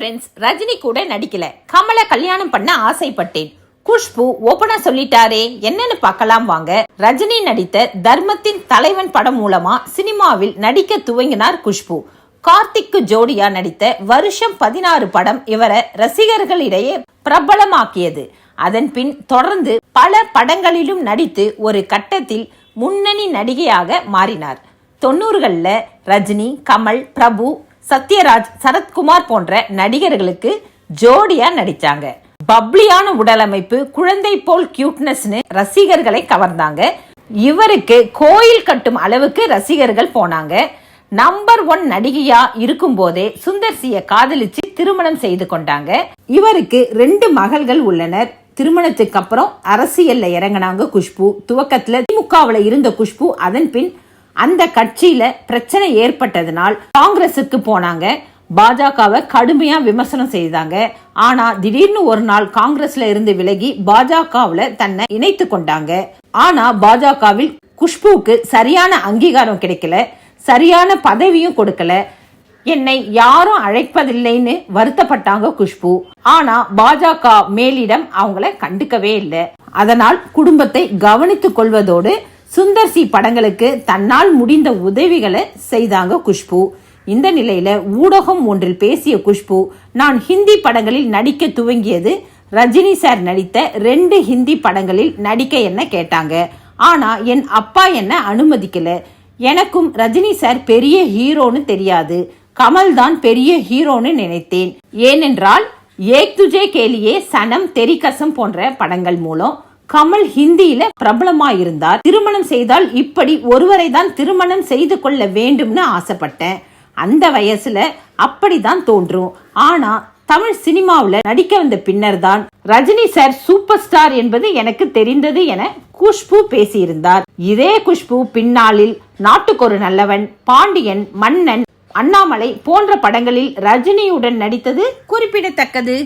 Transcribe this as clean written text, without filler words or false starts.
Friends, Rajini கூட நடிக்கல, கமலை கல்யாணம் பண்ண ஆசைப்பட்டேன். குஷ்பு ஓபனா சொல்லிட்டாரே, என்னன்னு பார்க்கலாம் வாங்க. ரஜினி நடித்த தர்மத்தின் தலைவன் படம் மூலமா சினிமாவில் நடிக்க துவங்கினார் குஷ்பு. கார்த்திக்கு ஜோடியா நடித்த வருஷம் 16 படம் இவரை ரசிகர்களிடையே பிரபலமாக்கியது. அதன் பின் தொடர்ந்து பல படங்களிலும் நடித்து ஒரு கட்டத்தில் முன்னணி நடிகையாக மாறினார். 90களில் ரஜினி, கமல், பிரபு, சத்யராஜ், சரத்குமார் போன்ற நடிகர்களுக்கு ஜோடியா நடிச்சாங்க. பப்ளியான உடலமைப்பு, குழந்தை போல் கியூட்னஸ்னு ரசிகர்களை கவர்ந்தாங்க. இவருக்கு கோயில் கட்டும் அளவுக்கு ரசிகர்கள் போனாங்க. நம்பர் 1 நடிகையா இருக்கும் போதே சுந்தர் சியை காதலிச்சு திருமணம் செய்து கொண்டாங்க. இவருக்கு 2 மகள்கள் உள்ளனர். திருமணத்துக்கு அப்புறம் அரசியல்ல இறங்கினாங்க குஷ்பு. துவக்கத்துல திமுகவுல இருந்த குஷ்பு அதன் பின் அந்த கட்சியில பிரச்சனை ஏற்பட்டதனால் காங்கிரசுக்கு போனாங்க. பாஜகவை கடுமையா விமர்சனம் செய்தாங்க. ஆனா திடீர்னு ஒரு நாள் காங்கிரஸ்ல இருந்து விலகி பாஜகவுல தன்னை இணைத்து கொண்டாங்க. ஆனா பாஜகவில் குஷ்புவுக்கு சரியான அங்கீகாரம் கிடைக்கல, சரியான பதவியும் கொடுக்கல. என்னை யாரும் அழைப்பதில்லைன்னு வருத்தப்பட்டாங்க குஷ்பு. ஆனா பாஜக மேலிடம் அவங்கள கண்டுக்கவே இல்லை. அதனால் குடும்பத்தை கவனித்துக் கொள்வதோடு சுந்தர் சி படங்களுக்கு தன்னால் முடிந்த உதவிகளை செய்தாங்க குஷ்பு. இந்த நிலையில ஊடகம் ஒன்றில் பேசிய குஷ்பு, நான் ஹிந்தி படங்களில் நடிக்க துவங்கியது ரஜினி சார் நடித்த 2 ஹிந்தி படங்களில் நடிக்க என்ன கேட்டாங்க. ஆனா என் அப்பா என்ன அனுமதிக்கல. எனக்கும் ரஜினி சார் பெரிய ஹீரோன்னு தெரியாது, கமல் தான் பெரிய ஹீரோன்னு நினைத்தேன். ஏனென்றால் ஏக் துஜே கேலியே, சனம், தெரிகசம் போன்ற படங்கள் மூலம் கமல் ஹிந்தியில பிரபலமாயிருந்தார். திருமணம் செய்தால் இப்படி ஒருவரை தான் திருமணம் செய்து கொள்ள வேண்டும்னு ஆசைப்பட்டேன். அந்த வயசுல அப்படிதான் தோன்றும். ஆனா தமிழ் சினிமாவில் நடிக்க வந்த பின்னர் தான் ரஜினி சார் சூப்பர் ஸ்டார் என்பது எனக்கு தெரிந்தது என குஷ்பு பேசியிருந்தார். இதே குஷ்பு பின்னாளில் நாட்டுக்கு ஒரு நல்லவன், பாண்டியன், மன்னன், அண்ணாமலை போன்ற படங்களில் ரஜினியுடன் நடித்தது குறிப்பிடத்தக்கது.